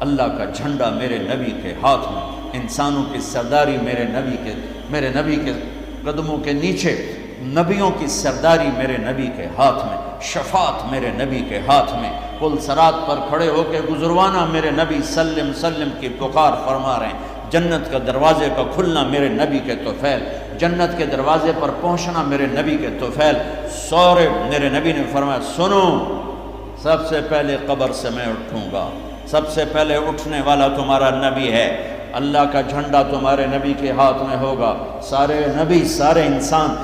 اللہ کا جھنڈا میرے نبی کے ہاتھ میں، انسانوں کی سرداری میرے نبی کے قدموں کے نیچے، نبیوں کی سرداری میرے نبی کے ہاتھ میں، شفاعت میرے نبی کے ہاتھ میں، پل صراط پر کھڑے ہو کے گزروانہ میرے نبی سلم سلم کی پکار فرما رہے ہیں، جنت کا دروازے کا کھلنا میرے نبی کے طفیل، جنت کے دروازے پر پہنچنا میرے نبی کے طفیل۔ سورے میرے نبی نے فرمایا سنو، سب سے پہلے قبر سے میں اٹھوں گا، سب سے پہلے اٹھنے والا تمہارا نبی ہے، اللہ کا جھنڈا تمہارے نبی کے ہاتھ میں ہوگا، سارے نبی سارے انسان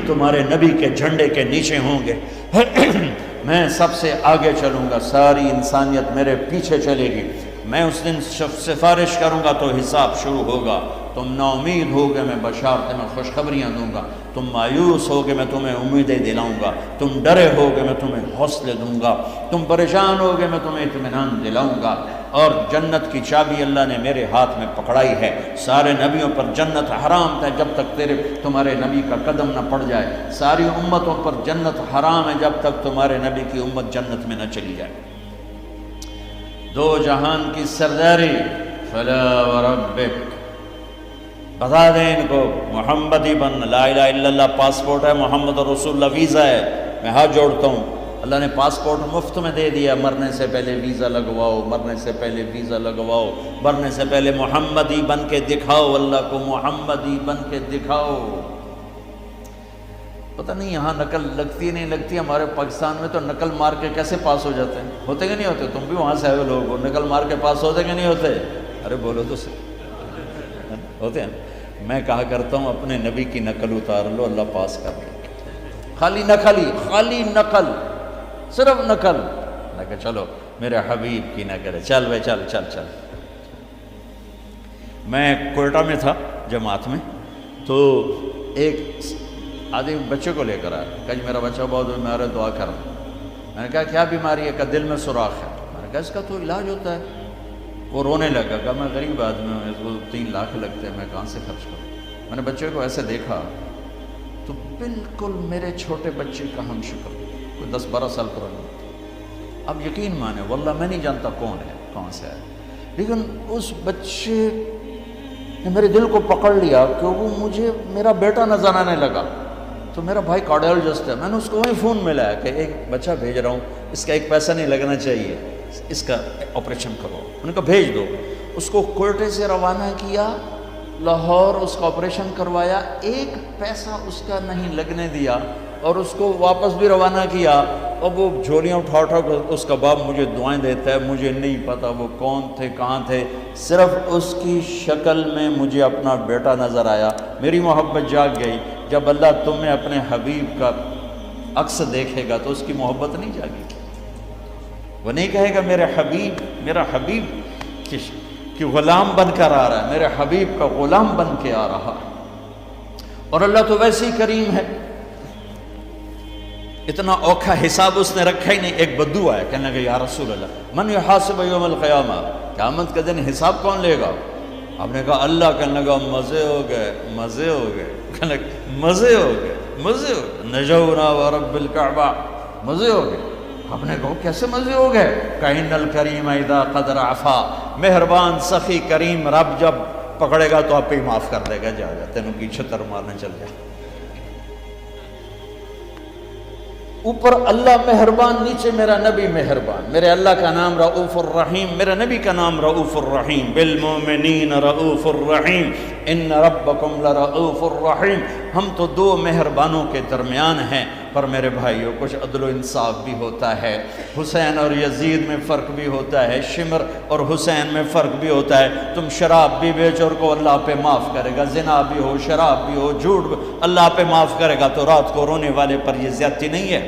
تمہارے نبی کے جھنڈے کے نیچے ہوں گے، میں سب سے آگے چلوں گا، ساری انسانیت میرے پیچھے چلے گی، میں اس دن سفارش کروں گا تو حساب شروع ہوگا، تم نا امید ہوگے میں بشارت میں خوشخبریاں دوں گا، تم مایوس ہوگے میں تمہیں امیدیں دلاؤں گا، تم ڈرے ہوگے میں تمہیں حوصلے دوں گا، تم پریشان ہوگے میں تمہیں اطمینان دلاؤں گا، اور جنت کی چابی اللہ نے میرے ہاتھ میں پکڑائی ہے، سارے نبیوں پر جنت حرام تھا جب تک تمہارے نبی کا قدم نہ پڑ جائے، ساری امتوں پر جنت حرام ہے جب تک تمہارے نبی کی امت جنت میں نہ چلی جائے۔ دو جہان کی سرداری، فلا وربک، بتا دیں ان کو محمدی بن، لا الہ الا اللہ پاسپورٹ ہے، محمد رسول اللہ ویزا ہے، میں ہاتھ جوڑتا ہوں، اللہ نے پاسپورٹ مفت میں دے دیا، مرنے سے پہلے ویزا لگواؤ، مرنے سے پہلے ویزا لگواؤ، مرنے سے پہلے محمدی بن کے دکھاؤ، اللہ کو محمدی بن کے دکھاؤ۔ پتہ نہیں یہاں نقل لگتی نہیں لگتی، ہمارے پاکستان میں تو نقل مار کے کیسے پاس ہو جاتے ہیں، ہوتے کہ نہیں ہوتے؟ تم بھی وہاں سے آئے لوگ ہو، نقل مار کے پاس ہوتے کہ نہیں ہوتے؟ ارے بولو تو صحیح، ہوتے ہیں۔ میں کہا کرتا ہوں اپنے نبی کی نقل اتار لو، اللہ پاس کر لے، خالی نقل، صرف نقل، میں کہا چلو میرے حبیب کی نقل ہے، چل بھائی چل۔ میں کوئٹہ میں تھا جماعت میں، تو ایک آدمی بچے کو لے کر آیا، کہا جی میرا بچہ بہت بیمار ہے، دعا کر۔ میں نے کہا کیا بیماری ہے؟ کہ دل میں سوراخ ہے۔ میں نے کہا اس کا تو علاج ہوتا ہے۔ وہ رونے لگا، کہا میں غریب آدمی ہوں، اس کو 3 لاکھ لگتے ہیں، میں کہاں سے خرچ کروں؟ میں نے بچے کو ایسے دیکھا تو بالکل میرے چھوٹے بچے کا ہم شکل، کوئی 10-12 سال پرانا۔ اب یقین مانے واللہ میں نہیں جانتا کون ہے، کہاں سے ہے، لیکن اس بچے نے میرے دل کو پکڑ لیا کہ وہ مجھے میرا بیٹا نظر آنے لگا۔ تو میرا بھائی کارڈیالوجسٹ ہے، میں نے اس کو وہیں فون ملایا کہ ایک بچہ بھیج رہا ہوں، اس کا ایک پیسہ نہیں لگنا چاہیے، اس کا آپریشن کرو۔ میں نے کہا بھیج دو۔ اس کو کوئٹے سے روانہ کیا، لاہور اس کا آپریشن کروایا، ایک پیسہ اس کا نہیں لگنے دیا، اور اس کو واپس بھی روانہ کیا۔ اب وہ جھولیاں اٹھا کر اس کا باپ مجھے دعائیں دیتا ہے، مجھے نہیں پتا وہ کون تھے کہاں تھے، صرف اس کی شکل میں مجھے اپنا بیٹا نظر آیا، میری محبت جاگ گئی۔ جب اللہ تمہیں اپنے حبیب کا عکس دیکھے گا تو اس کی محبت نہیں جاگے گی، وہ نہیں کہے گا میرا حبیب کہ غلام بن کر آ رہا ہے، میرے حبیب کا غلام بن کے آ رہا ہے۔ اور اللہ تو ویسے ہی کریم ہے، اتنا اوکھا حساب اس نے رکھا ہی نہیں۔ ایک بدو آیا، کہنے لگا یا رسول اللہ من یحاسب یوم القیامہ، قیامت کے دن حساب کون لے گا؟ آپ نے کہا اللہ۔ کہنے لگا مزے ہو گئے، کہنے لگا مزے ہو گئے، نجونا ورب الکعبہ، مزے ہو گئے۔ آپ نے کہا کیسے مزے ہو گئے؟ کَإِنَّ الْكَرِيمَ اِذَا قَدْ عَفَا، مہربان سخی کریم رب جب پکڑے گا تو آپ پہ ہی معاف کر دے گا، جا تینوں کی چھتر مارنے چل جائے۔ اوپر اللہ مہربان، نیچے میرا نبی مہربان۔ میرے اللہ کا نام رؤوف الرحیم، میرے نبی کا نام رؤوف الرحیم، بالمؤمنین رؤوف الرحیم، ان ربکم لرؤوف الرحیم۔ ہم تو 2 مہربانوں کے درمیان ہیں، پر میرے بھائیوں کچھ عدل و انصاف بھی ہوتا ہے، حسین اور یزید میں فرق بھی ہوتا ہے، شمر اور حسین میں فرق بھی ہوتا ہے۔ تم شراب بھی بیچو کو اللہ پہ معاف کرے گا، زنا بھی ہو، شراب بھی ہو، جھوٹ بھی اللہ پہ معاف کرے گا، تو رات کو رونے والے پر یہ زیادتی نہیں ہے،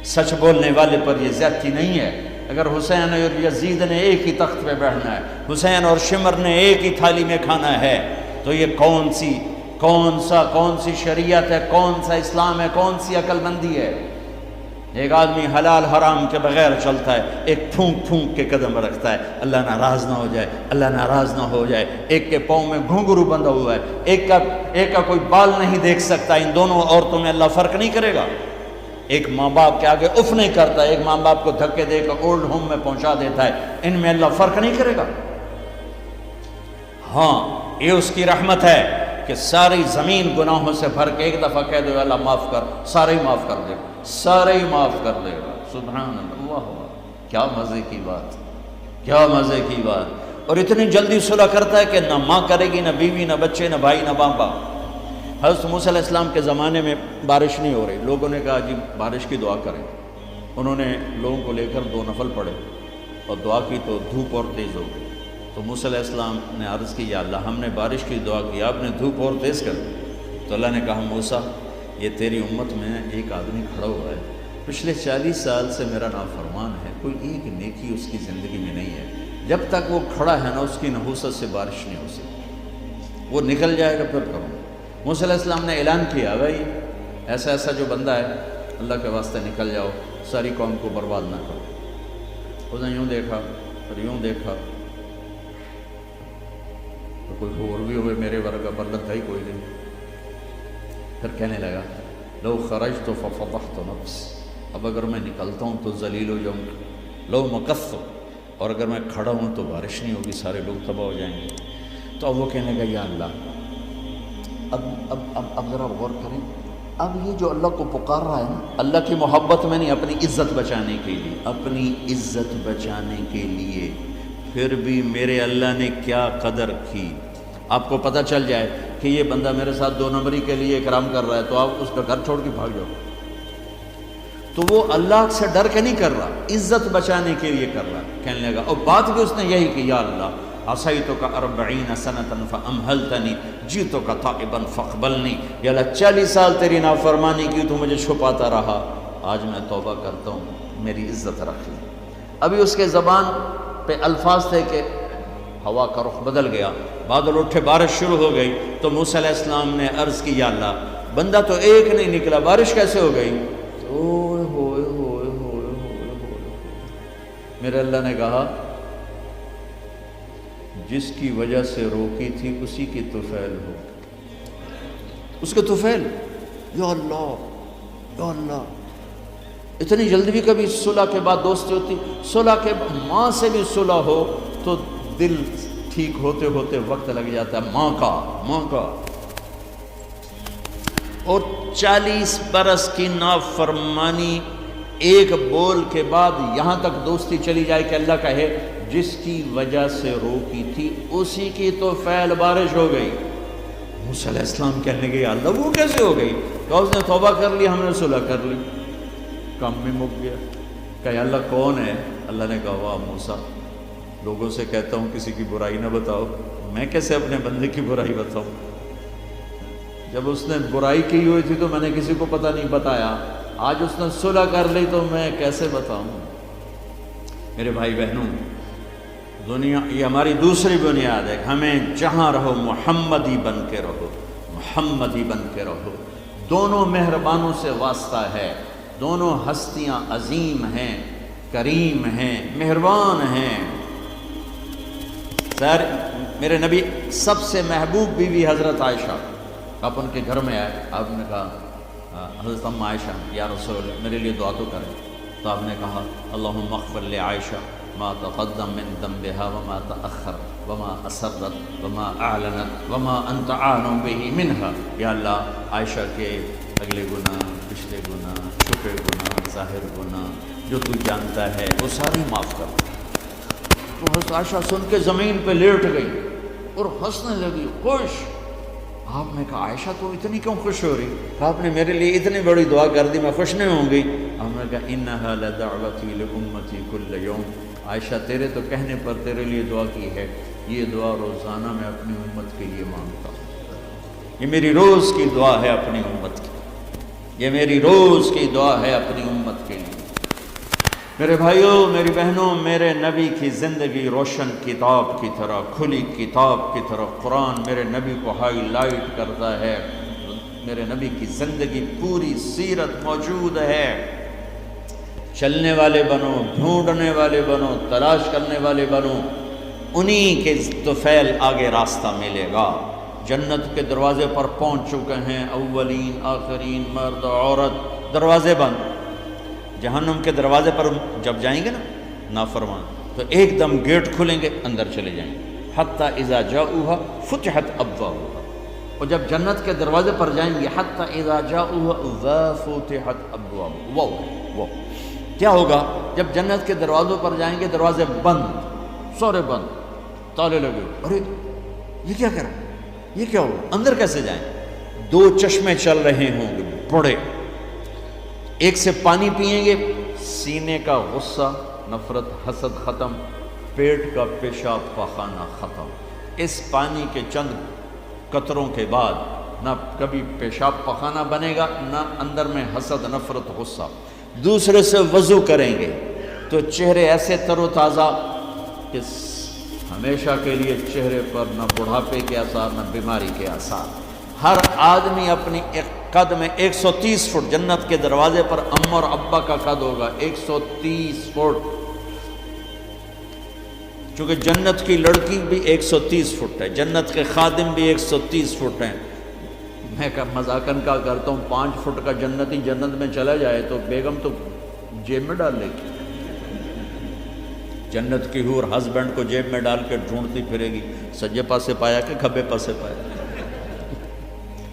سچ بولنے والے پر یہ زیادتی نہیں ہے۔ اگر حسین اور یزید نے ایک ہی تخت پہ بیٹھنا ہے، حسین اور شمر نے ایک ہی تھالی میں کھانا ہے، تو یہ کون سی شریعت ہے، کون سا اسلام ہے، کون سی عقل مندی ہے؟ ایک آدمی حلال حرام کے بغیر چلتا ہے، ایک پھونک پھونک کے قدم رکھتا ہے، اللہ ناراض نہ ہو جائے، اللہ ناراض نہ ہو جائے۔ ایک کے پاؤں میں گھنگرو بندھا ہوا ہے، ایک کا کوئی بال نہیں دیکھ سکتا، ان دونوں عورتوں میں اللہ فرق نہیں کرے گا۔ ایک ماں باپ کے آگے اف نہیں کرتا، ایک ماں باپ کو دھکے دے کر اولڈ ہوم میں پہنچا دیتا ہے، ان میں اللہ فرق نہیں کرے گا؟ ہاں یہ اس کی رحمت ہے کہ ساری زمین گناہوں سے بھر کے ایک دفعہ کہہ دو اللہ معاف کر، سارے ہی معاف کر دے گا، سارے ہی معاف کر دے گا۔ سبحان اللہ، کیا مزے کی بات، کیا مزے کی بات۔ اور اتنی جلدی صلح کرتا ہے کہ نہ ماں کرے گی، نہ بیوی، نہ بچے، نہ بھائی، نہ باپ۔ حضرت موسیٰ علیہ السلام کے زمانے میں بارش نہیں ہو رہی، لوگوں نے کہا جی بارش کی دعا کریں۔ انہوں نے لوگوں کو لے کر 2 نفل پڑھے اور دعا کی تو دھوپ اور تیز ہو گئی۔ تو موسیٰ علیہ السلام نے عرض کی یا اللہ ہم نے بارش کی دعا کی، آپ نے دھوپ اور تیز کر دی۔ تو اللہ نے کہا موسیٰ یہ تیری امت میں ایک آدمی کھڑا ہوا ہے، پچھلے 40 سال سے میرا نافرمان ہے، کوئی ایک نیکی اس کی زندگی میں نہیں ہے، جب تک وہ کھڑا ہے نا اس کی نحوست سے بارش نہیں ہو سکتی، وہ نکل جائے گا پھر کروں۔ موسیٰ علیہ السلام نے اعلان کیا بھائی ایسا ایسا جو بندہ ہے اللہ کے واسطے نکل جاؤ، ساری قوم کو برباد نہ کرو۔ اس نے یوں دیکھا پھر یوں دیکھا تو کوئی اور بھی ہوئے میرے ورگا، بلد تھا ہی کوئی نہیں۔ پھر کہنے لگا لو خرجت ففضحت نفس، اب اگر میں نکلتا ہوں تو ذلیل ہو جاؤں گا، لو مکثت، اور اگر میں کھڑا ہوں تو بارش نہیں ہوگی، سارے لوگ تباہ ہو جائیں گے۔ تو اب وہ کہنے لگا یا اللہ اب ذرا غور کریں، اب یہ جو اللہ کو پکار رہا ہے نا اللہ کی محبت میں نہیں، اپنی عزت بچانے کے لیے، اپنی عزت بچانے کے لیے، پھر بھی میرے اللہ نے کیا قدر کی۔ آپ کو پتہ چل جائے کہ یہ بندہ میرے ساتھ 2 نمبری کے لیے اکرام کر رہا ہے تو آپ اس کا گھر چھوڑ کے بھاگ جاؤ۔ تو وہ اللہ سے ڈر کے نہیں کر رہا، عزت بچانے کے لیے کر رہا ہے۔ کہنے لگا اور بات بھی اس نے یہی کہ یا اللہ عصیتک 40 سنۃ فامہلتنی جئتک تائبا فاقبلنی، یا اللہ 40 سال تیری نافرمانی کی تو مجھے چھپاتا رہا، آج میں توبہ کرتا ہوں، میری عزت رکھ لی۔ ابھی اس کے زبان پہ الفاظ تھے کہ ہوا کا رخ بدل گیا، بادل اٹھے، بارش شروع ہو گئی۔ تو موسیٰ علیہ السلام نے عرض کی یا اللہ بندہ تو ایک نہیں نکلا، بارش کیسے ہو گئی؟ اوئے ہوئے ہوئے ہوئے ہوئے ہوئے۔ میرے اللہ نے کہا جس کی وجہ سے روکی تھی اسی کی طفیل ہو، اس کے طفیل۔ یا اللہ یا اللہ، اتنی جلدی بھی کبھی صلح کے بعد دوستی ہوتی؟ صلح کے ماں سے بھی صلح ہو تو دل ٹھیک ہوتے ہوتے وقت لگ جاتا ہے، ماں کا۔ اور 40 برس کی نافرمانی ایک بول کے بعد یہاں تک دوستی چلی جائے کہ اللہ کہے جس کی وجہ سے روکی تھی اسی کی تو فعل بارش ہو گئی۔ موسیٰ علیہ السلام کہنے گے یا اللہ وہ کیسے ہو گئی؟ کہ اس نے توبہ کر لی، ہم نے صلح کر لی، کام بھی مک گیا۔ کہ یا اللہ کون ہے؟ اللہ نے کہا واہ موسیٰ، لوگوں سے کہتا ہوں کسی کی برائی نہ بتاؤ، میں کیسے اپنے بندے کی برائی بتاؤں؟ جب اس نے برائی کی ہوئی تھی تو میں نے کسی کو پتہ نہیں بتایا، آج اس نے صلح کر لی تو میں کیسے بتاؤں؟ میرے بھائی بہنوں، دنیا یہ ہماری دوسری بنیاد ہے، ہمیں جہاں رہو محمدی بن کے رہو، محمدی بن کے رہو۔ دونوں مہربانوں سے واسطہ ہے، دونوں ہستیاں عظیم ہیں، کریم ہیں، مہربان ہیں۔ سر میرے نبی سب سے محبوب بیوی حضرت عائشہ، آپ ان کے گھر میں آئے، آپ نے کہا حضرت ام عائشہ یا رسول اللہ میرے لیے دعا تو کریں۔ تو آپ نے کہا اللہم اغفر لعائشہ ما تقدم من ذنبها وما تأخر وما اسرت وما اعلنت وما انت اعلم به منها، یا اللہ عائشہ کے اگلے گناہ، پچھلے گناہ، چھپے گناہ، ظاہر گناہ جو تو جانتا ہے وہ ساری معاف کر۔ تو حضرت عائشہ سن کے زمین پہ لیٹ گئی اور ہنسنے لگی، خوش۔ آپ نے کہا عائشہ تو اتنی کیوں خوش ہو رہی؟ کہا آپ نے میرے لیے اتنی بڑی دعا کر دی، میں خوش نہیں ہوں گی؟ آپ نے کہا انہا لدعوتی لامتی کل یوم، عائشہ تیرے تو کہنے پر تیرے لیے دعا کی ہے، یہ دعا روزانہ میں اپنی امت کے لیے مانگتا ہوں، یہ میری روز کی دعا ہے اپنی امت کی، یہ میری روز کی دعا ہے اپنی امت کے لیے۔ میرے بھائیوں، میری بہنوں، میرے نبی کی زندگی روشن کتاب کی طرح، کھلی کتاب کی طرح قرآن میرے نبی کو ہائی لائٹ کرتا ہے۔ میرے نبی کی زندگی پوری سیرت موجود ہے۔ چلنے والے بنو، ڈھونڈنے والے بنو، تلاش کرنے والے بنو، انہی کے طفیل آگے راستہ ملے گا۔ جنت کے دروازے پر پہنچ چکے ہیں اولین، آخرین، مرد، عورت، دروازے بند۔ جہنم کے دروازے پر جب جائیں گے نا نافرمان، تو ایک دم گیٹ کھلیں گے، اندر چلے جائیں گے۔ حتی اذا جاؤوها فتحت ابوابها، اور جب جنت کے دروازے پر جائیں گے حتی اذا جاؤوها فتحت ابوابها، وہ کیا ہوگا؟ جب جنت کے دروازوں پر جائیں گے دروازے بند، سورے بند، تالے لگے، ارے یہ کیا کر رہا ہے، یہ کیا ہوگا، اندر کیسے جائیں؟ دو چشمے چل رہے ہوں گے بڑے، ایک سے پانی پئیں گے، سینے کا غصہ، نفرت، حسد ختم، پیٹ کا پیشاب پاخانہ ختم۔ اس پانی کے چند قطروں کے بعد نہ کبھی پیشاب پاخانہ بنے گا، نہ اندر میں حسد، نفرت، غصہ۔ دوسرے سے وضو کریں گے تو چہرے ایسے تر و تازہ کہ ہمیشہ کے لیے چہرے پر نہ بڑھاپے کے آثار نہ بیماری کے آثار۔ ہر آدمی اپنی ایک قد میں 130 فٹ، جنت کے دروازے پر اماں اور ابا کا قد ہوگا 130 فٹ، چونکہ جنت کی لڑکی بھی 130 فٹ ہے، جنت کے خادم بھی 130 فٹ ہیں۔ میں مذاقن کا کرتا ہوں 5 فٹ کا جنتی جنت میں چلا جائے تو بیگم تو جیب میں ڈال لے گی، جنت کی حور ہسبینڈ کو جیب میں ڈال کے ڈھونڈتی پھرے گی، سجے پاسے پایا کہ کھبے پاسے پایا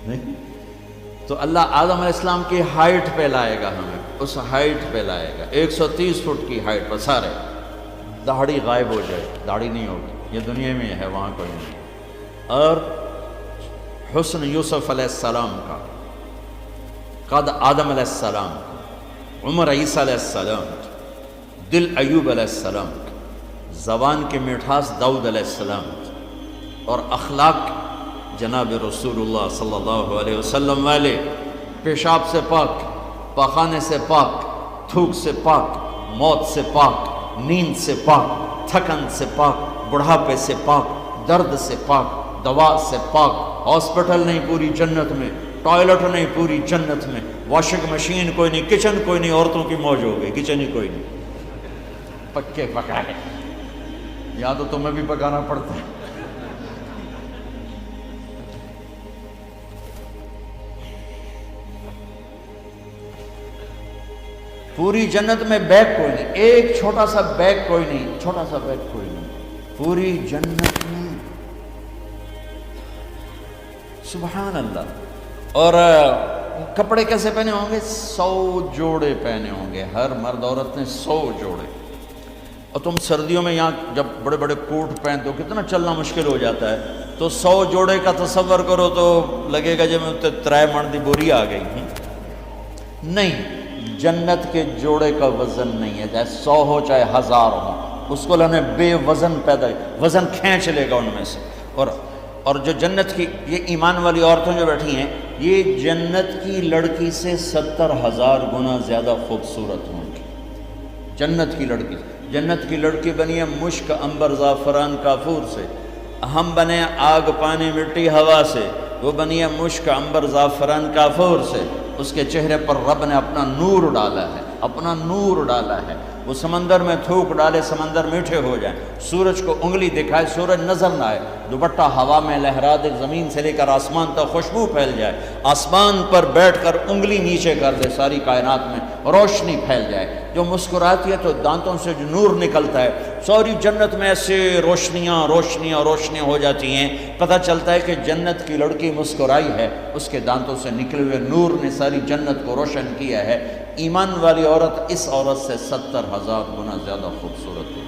نہیں؟ تو اللہ آدم علیہ السلام کی ہائٹ پہ لائے گا، ہمیں اس ہائٹ پہ لائے گا، 130 فٹ کی ہائٹ پر سارے، داڑھی غائب ہو جائے، داڑھی نہیں ہوگی، یہ دنیا میں ہے، وہاں کوئی نہیں۔ اور حسن یوسف علیہ السلام کا، قد آدم علیہ السلام کا، عمر عیسیٰ علیہ السلام کا، دل ایوب علیہ السلام کا، زبان کی مٹھاس داؤد علیہ السلام کی، اور اخلاق جناب رسول اللہ صلی اللہ علیہ وسلم والے، پیشاب سے پاک، پاخانے سے پاک، تھوک سے پاک، موت سے پاک، نیند سے پاک، تھکن سے پاک، بڑھاپے سے پاک، درد سے پاک، دوا سے پاک، ہاسپٹل نہیں پوری جنت میں، ٹوائلٹ نہیں پوری جنت میں، واشنگ مشین کوئی نہیں، کچن کوئی نہیں، عورتوں کی موج ہو گئی، کچن ہی کوئی نہیں، پکے پکائے، یا تو تمہیں بھی پکانا پڑتا ہے۔ پوری جنت میں بیگ کوئی نہیں، ایک چھوٹا سا بیگ کوئی نہیں، چھوٹا سا بیگ کوئی نہیں پوری جنت میں، سبحان اللہ۔ اور کپڑے کیسے پہنے ہوں گے؟ 100 جوڑے پہنے ہوں گے، ہر مرد عورت نے 100 جوڑے۔ اور تم سردیوں میں یہاں جب بڑے بڑے کوٹ پہنتے ہو کتنا چلنا مشکل ہو جاتا ہے، تو 100 جوڑے کا تصور کرو تو لگے گا جب میں 3 من دی بوری آ گئی۔ نہیں، جنت کے جوڑے کا وزن نہیں ہے، چاہے 100 ہو چاہے 1000 ہو، اس کو اللہ نے بے وزن پیدا کیا، وزن کھینچ لے گا ان میں سے۔ اور جو جنت کی یہ ایمان والی عورتیں جو بیٹھی ہیں، یہ جنت کی لڑکی سے 70,000 گنا زیادہ خوبصورت ہوں گی۔ جنت کی لڑکی، جنت کی لڑکی بنی ہے مشک، عنبر، زعفران، کافور سے، ہم بنے آگ، پانی، مٹی، ہوا سے، وہ بنی ہے مشک، عنبر، زعفران، کافور سے۔ اس کے چہرے پر رب نے اپنا نور ڈالا ہے، اپنا نور ڈالا ہے۔ وہ سمندر میں تھوک ڈالے، سمندر میٹھے ہو جائیں، سورج کو انگلی دکھائے، سورج نظر نہ آئے، دوپٹہ ہوا میں لہرا دے، زمین سے لے کر آسمان تک خوشبو پھیل جائے، آسمان پر بیٹھ کر انگلی نیچے کر دے، ساری کائنات میں روشنی پھیل جائے۔ جو مسکراتی ہے تو دانتوں سے جو نور نکلتا ہے، ساری جنت میں ایسے روشنیاں روشنیاں روشنیاں ہو جاتی ہیں، پتہ چلتا ہے کہ جنت کی لڑکی مسکرائی ہے، اس کے دانتوں سے نکلے ہوئے نور نے ساری جنت کو روشن کیا ہے۔ ایمان والی عورت اس عورت سے 70,000 گنا زیادہ خوبصورت ہے،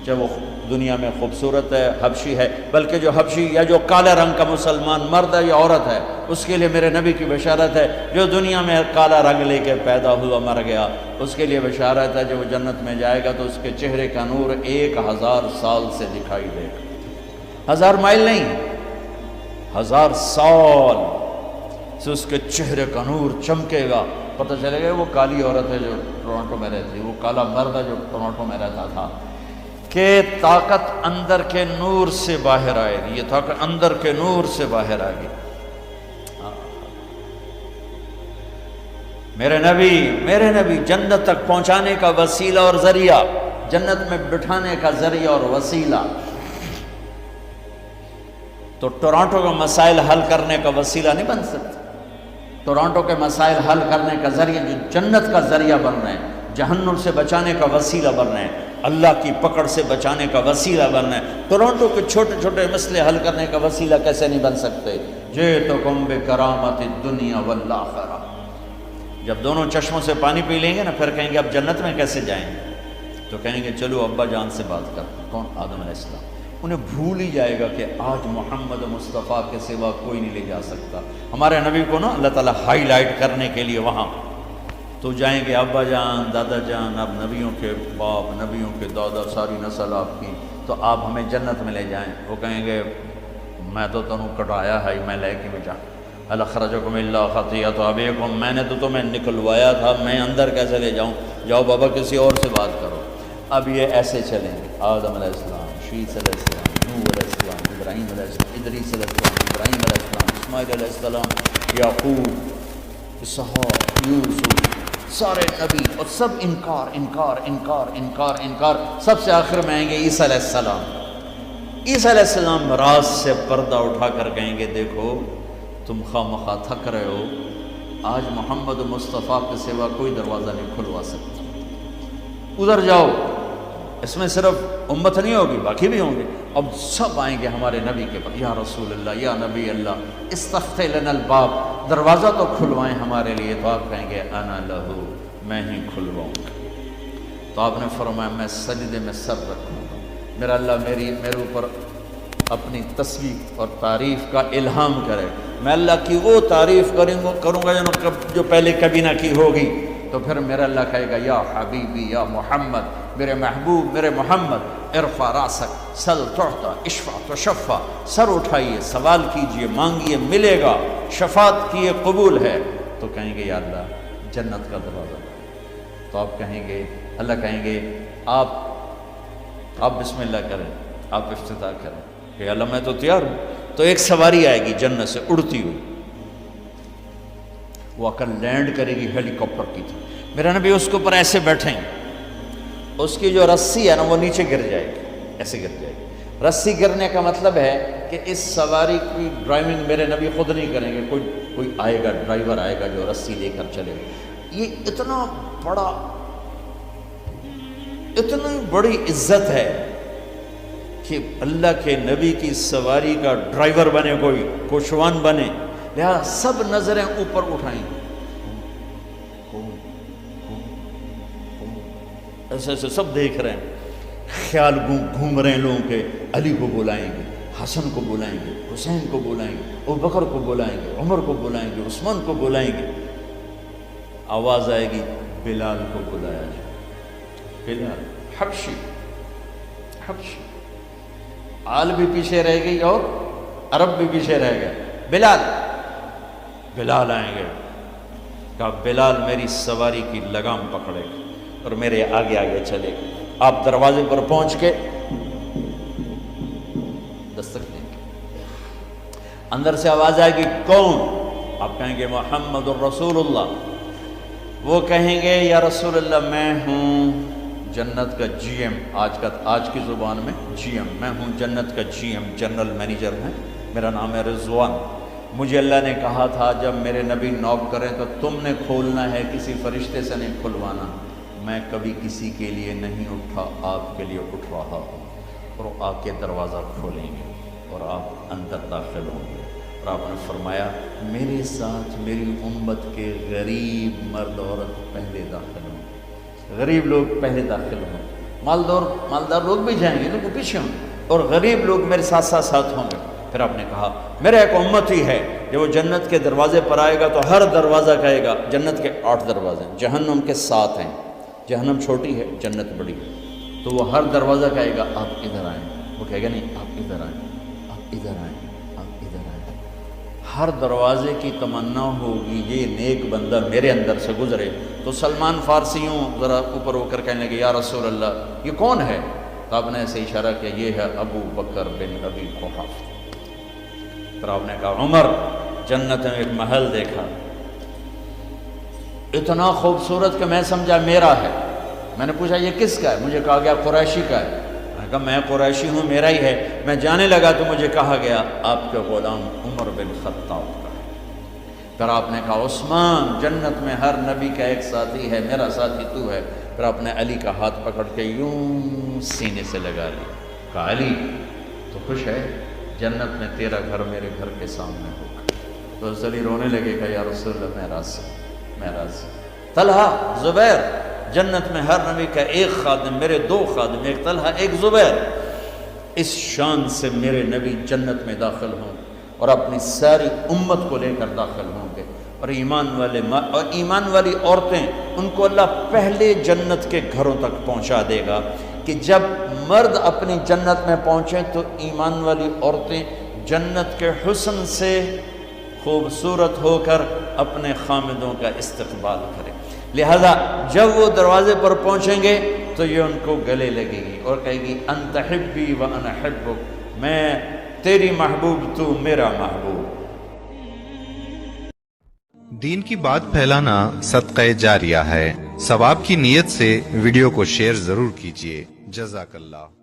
چاہے وہ دنیا میں خوبصورت ہے، حبشی ہے، بلکہ جو حبشی یا جو کالے رنگ کا مسلمان مرد ہے یا عورت ہے، اس کے لیے میرے نبی کی بشارت ہے، جو دنیا میں کالا رنگ لے کے پیدا ہوا مر گیا، اس کے لیے بشارت ہے، جو وہ جنت میں جائے گا تو اس کے چہرے کا نور 1000 سال سے دکھائی دے گا، 1000 مائل نہیں، 1000 سال سے اس کے چہرے کا نور چمکے گا، پتہ چلے گا وہ کالی عورت ہے جو ٹورانٹو میں رہتی، وہ کالا مرد ہے جو ٹورانٹو میں رہتا تھا، کہ طاقت اندر کے نور سے باہر آئے گی، یہ طاقت اندر کے نور سے باہر آئے گی۔ میرے نبی جنت تک پہنچانے کا وسیلہ اور ذریعہ، جنت میں بٹھانے کا ذریعہ اور وسیلہ، تو ٹورانٹو کا مسائل حل کرنے کا وسیلہ نہیں بن سکتا، ٹورانٹو کے مسائل حل کرنے کا ذریعہ، جو جنت کا ذریعہ بن رہے ہیں، جہنم سے بچانے کا وسیلہ بن رہے ہیں، اللہ کی پکڑ سے بچانے کا وسیلہ بن رہے ہیں، ٹورانٹو کے چھوٹے چھوٹے مسئلے حل کرنے کا وسیلہ کیسے نہیں بن سکتے؟ جئتکم بکرامت الدنیا والآخرہ۔ جب دونوں چشموں سے پانی پی لیں گے نا، پھر کہیں گے اب جنت میں کیسے جائیں گے؟ تو کہیں گے چلو ابا جان سے بات کرتے ہیں۔ کون؟ آدم علیہ السلام۔ انہیں بھول ہی جائے گا کہ آج محمد مصطفیٰ کے سوا کوئی نہیں لے جا سکتا۔ ہمارے نبی کو نا اللہ تعالیٰ ہائی لائٹ کرنے کے لیے وہاں تو جائیں گے، ابا جان، دادا جان، اب نبیوں کے باپ، نبیوں کے دادا، ساری نسل آپ کی، تو آپ ہمیں جنت میں لے جائیں۔ وہ کہیں گے میں تو تمہیں کٹایا ہے، میں لے کے میں جاؤں، اخرجکم اللہ خطیئۃ ابیکم، میں نے تو تمہیں نکلوایا تھا، میں اندر کیسے لے جاؤں؟ جاؤ بابا کسی اور سے بات کرو۔ اب یہ ایسے چلیں گے، آدم علیہ السلام، شیث علیہ السلام، نوح علیہ السلام، ابراہیم علیہ السلام، ادریس علیہ السلام، ابراہیم علیہ السلام، اسماعیل علیہ السلام، یعقوب، اسحاق، یوسف، سارے نبی، اور سب انکار انکار انکار انکار انکار، سب سے آخر میں آئیں گے عیسیٰ علیہ السلام۔ عیسیٰ علیہ السلام راز سے پردہ اٹھا کر کہیں گے دیکھو تم خواہ مخواہ تھک رہے ہو، آج محمد مصطفیٰ کے سوا کوئی دروازہ نہیں کھلوا سکتا، ادھر جاؤ۔ اس میں صرف امت نہیں ہوگی، باقی بھی ہوں گے۔ اب سب آئیں گے ہمارے نبی کے پاس، یا رسول اللہ، یا نبی اللہ، استفتح لنا الباب، دروازہ تو کھلوائیں ہمارے لیے۔ تو آپ کہیں گے انا لہو، میں ہی کھلواؤں گا۔ تو آپ نے فرمایا میں سجدے میں سر رکھوں گا، میرا اللہ میرے اوپر اپنی تسبیح اور تعریف کا الہام کرے، میں اللہ کی وہ تعریف کروں گا جو پہلے کبھی نہ کی ہوگی۔ تو پھر میرا اللہ کہے گا یا حبیبی یا محمد، میرے محبوب، میرے محمد، ارفع راسک سل تعطا اشفع تشفع، سر اٹھائیے، سوال کیجئے، مانگیے، ملے گا، شفاعت کیے قبول ہے۔ تو کہیں گے یا اللہ جنت کا دروازہ۔ تو آپ کہیں گے، اللہ کہیں گے آپ بسم اللہ کریں، آپ افتتاح کریں کہ اللہ میں تو تیار ہوں۔ تو ایک سواری آئے گی جنت سے اڑتی ہوئی، وہ آ کر لینڈ کرے گی ہیلی کاپٹر کی طرح، میرا نبی اس کے اوپر ایسے بیٹھیں گے، اس کی جو رسی ہے نا وہ نیچے گر جائے گی، ایسے گر جائے گی۔ رسی گرنے کا مطلب ہے کہ اس سواری کی ڈرائیونگ میرے نبی خود نہیں کریں گے، کوئی آئے گا، ڈرائیور آئے گا جو رسی لے کر چلے گا۔ یہ اتنا بڑا، اتنی بڑی عزت ہے کہ اللہ کے نبی کی سواری کا ڈرائیور بنے، کوئی کوشوان بنے، لہذا سب نظریں اوپر اٹھائیں گے، ایسے ایسے سب دیکھ رہے ہیں، خیال گھوم رہے ہیں لوگوں کے، علی کو بلائیں گے، حسن کو بلائیں گے، حسین کو بلائیں گے، ابوبکر کو بلائیں گے، عمر کو بلائیں گے، عثمان کو بلائیں گے۔ آواز آئے گی بلال کو بلایا جائے، بلال حبشی، آل بھی پیچھے رہ گئی اور عرب بھی پیچھے رہ گئے، بلال آئیں گے، کہا بلال میری سواری کی لگام پکڑے گا اور میرے آگے آگے چلے گا۔ آپ دروازے پر پہنچ کے دستک دیں گے، اندر سے آواز آئے گی کون؟ آپ کہیں گے محمد الرسول اللہ۔ وہ کہیں گے یا رسول اللہ میں ہوں جنت کا جی ایم، آج کی زبان میں جی ایم، میں ہوں جنت کا جی ایم، جنرل مینیجر ہے، میرا نام ہے رضوان۔ مجھے اللہ نے کہا تھا جب میرے نبی نوک کریں تو تم نے کھولنا ہے، کسی فرشتے سے نہیں کھلوانا۔ میں کبھی کسی کے لیے نہیں اٹھا، آپ کے لیے اٹھ رہا ہوں، اور آ کے دروازہ کھولیں گے اور آپ اندر داخل ہوں گے۔ اور آپ نے فرمایا میرے ساتھ میری امت کے غریب مرد عورت پہلے داخل ہوں، غریب لوگ پہلے داخل ہوں، مالدار لوگ بھی جائیں گے لیکن پیچھے ہوں گے، اور غریب لوگ میرے ساتھ ساتھ ہوں گے۔ پھر آپ نے کہا میرا ایک امت ہی ہے، جب وہ جنت کے دروازے پر آئے گا تو ہر دروازہ کہے گا، جنت کے 8 دروازے ہیں، جہنم کے 7 ہیں، جہنم چھوٹی ہے، جنت بڑی ہے، تو وہ ہر دروازہ کہے گا آپ ادھر آئیں، وہ کہے گا نہیں آپ ادھر آئیں، آپ ادھر آئیں، آپ ادھر آئیں۔ ہر دروازے کی تمنا ہوگی یہ نیک بندہ میرے اندر سے گزرے۔ تو سلمان فارسی ہوں ذرا اوپر ہو کر کہنے لگے یا رسول اللہ یہ کون ہے؟ تو آپ نے ایسے اشارہ کیا یہ ہے ابو بکر بن ابی قحافہ۔ پھر آپ نے کہا عمر جنت میں ایک محل دیکھا اتنا خوبصورت کہ میں سمجھا میرا ہے۔ میں نے پوچھا یہ کس کا ہے؟ مجھے کہا گیا قریشی کا ہے۔ میں نے کہا میں قریشی ہوں، میرا ہی ہے۔ میں جانے لگا تو مجھے کہا گیا آپ کے غلام عمر بن خطاب کا ہے۔ پھر آپ نے کہا عثمان جنت میں ہر نبی کا ایک ساتھی ہے، میرا ساتھی تو ہے۔ پھر آپ نے علی کا ہاتھ پکڑ کے یوں سینے سے لگا لیا، کہا علی تو خوش ہے، جنت میں تیرا گھر میرے گھر کے سامنے ہوگا۔ تو حضرت علی رونے لگے، کہا یا رسول اللہ میں راضی، میں راضی۔ طلحہ زبیر، جنت میں ہر نبی کا ایک خادم، میرے دو خادم، ایک طلحہ ایک زبیر، اس شان سے میرے نبی جنت میں داخل ہوں اور اپنی ساری امت کو لے کر داخل ہوں گے۔ اور ایمان والی عورتیں، ان کو اللہ پہلے جنت کے گھروں تک پہنچا دے گا کہ جب مرد اپنی جنت میں پہنچیں تو ایمان والی عورتیں جنت کے حسن سے خوبصورت ہو کر اپنے خامدوں کا استقبال کریں۔ لہذا جب وہ دروازے پر پہنچیں گے تو یہ ان کو گلے لگے گی اور کہے گی انت حبی و انا حبک، میں تیری محبوب تو میرا محبوب۔ دین کی بات پھیلانا صدقہ جاریہ ہے، ثواب کی نیت سے ویڈیو کو شیئر ضرور کیجیے۔ جزاک اللہ۔